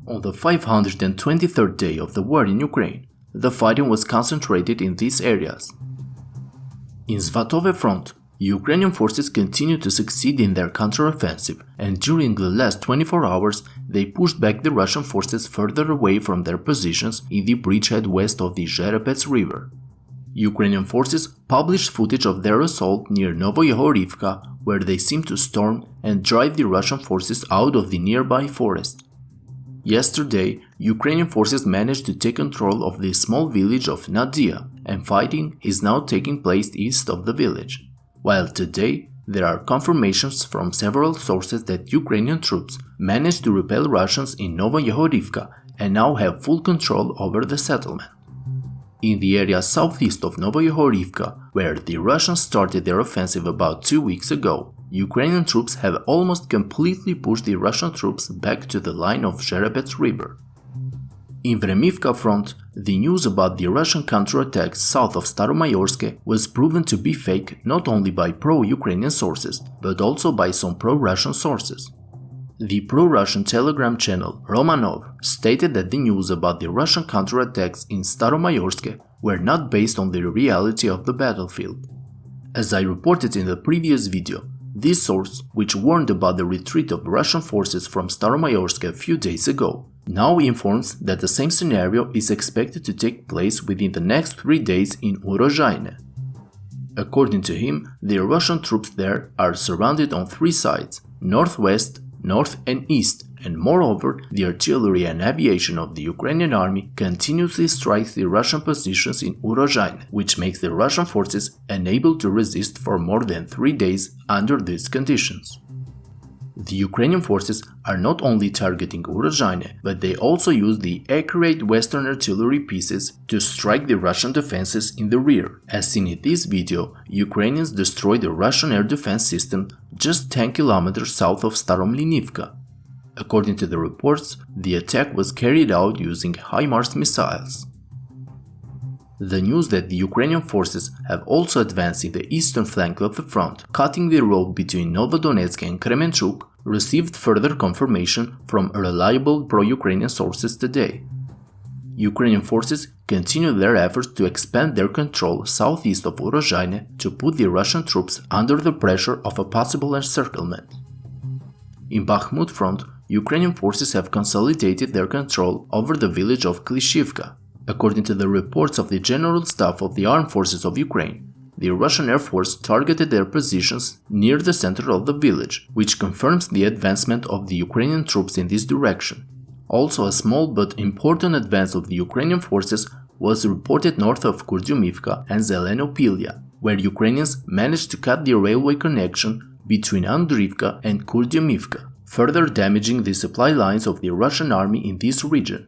On the 523rd day of the war in Ukraine, the fighting was concentrated in these areas. In Svatove front, Ukrainian forces continue to succeed in their counteroffensive, and during the last 24 hours they pushed back the Russian forces further away from their positions in the bridgehead west of the Zherebets river. Ukrainian forces published footage of their assault near Urozhaine, where they seemed to storm and drive the Russian forces out of the nearby forest. Yesterday, Ukrainian forces managed to take control of the small village of Nadia, and fighting is now taking place east of the village. While today, there are confirmations from several sources that Ukrainian troops managed to repel Russians in Urozhaine and now have full control over the settlement. In the area southeast of Urozhaine, where the Russians started their offensive about 2 weeks ago, Ukrainian troops have almost completely pushed the Russian troops back to the line of Zherebets river. In Vremivka front, the news about the Russian counterattacks south of Staromayorsk was proven to be fake not only by pro-Ukrainian sources, but also by some pro-Russian sources. The pro-Russian Telegram channel Romanov stated that the news about the Russian counterattacks in Staromayorsk were not based on the reality of the battlefield. As I reported in the previous video, this source, which warned about the retreat of Russian forces from Staromayorsk a few days ago, now informs that the same scenario is expected to take place within the next 3 days in Urozhaine. According to him, the Russian troops there are surrounded on 3 sides: northwest, north and east, and moreover, the artillery and aviation of the Ukrainian army continuously strikes the Russian positions in Urozhaine, which makes the Russian forces unable to resist for more than 3 days under these conditions. The Ukrainian forces are not only targeting Urozhaine, but they also use the accurate Western artillery pieces to strike the Russian defenses in the rear. As seen in this video, Ukrainians destroyed the Russian air defense system just 10 kilometers south of Vremivka. According to the reports, the attack was carried out using HIMARS missiles. The news that the Ukrainian forces have also advanced in the eastern flank of the front, cutting the road between Novodonetsk and Kremenchuk, received further confirmation from reliable pro-Ukrainian sources today. Ukrainian forces continue their efforts to expand their control southeast of Urozhaine to put the Russian troops under the pressure of a possible encirclement. In Bakhmut front, Ukrainian forces have consolidated their control over the village of Klishivka. According to the reports of the General Staff of the Armed Forces of Ukraine, the Russian Air Force targeted their positions near the center of the village, which confirms the advancement of the Ukrainian troops in this direction. Also, a small but important advance of the Ukrainian forces was reported north of Kurdyiumivka and Zelenopilia, where Ukrainians managed to cut the railway connection between Andriivka and Kurdyiumivka, further damaging the supply lines of the Russian army in this region.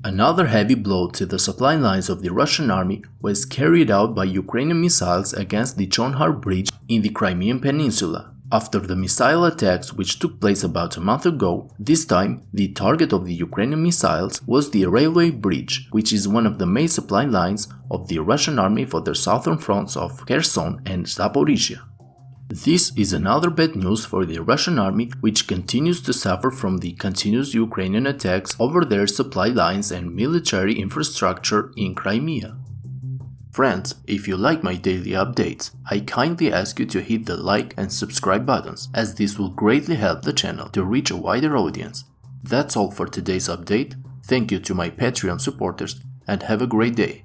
Another heavy blow to the supply lines of the Russian army was carried out by Ukrainian missiles against the Chongar Bridge in the Crimean Peninsula. After the missile attacks which took place about a month ago, this time the target of the Ukrainian missiles was the railway bridge, which is one of the main supply lines of the Russian army for the southern fronts of Kherson and Zaporizhzhia. This is another bad news for the Russian army, which continues to suffer from the continuous Ukrainian attacks over their supply lines and military infrastructure in Crimea. Friends, if you like my daily updates, I kindly ask you to hit the like and subscribe buttons, as this will greatly help the channel to reach a wider audience. That's all for today's update. Thank you to my Patreon supporters, and have a great day.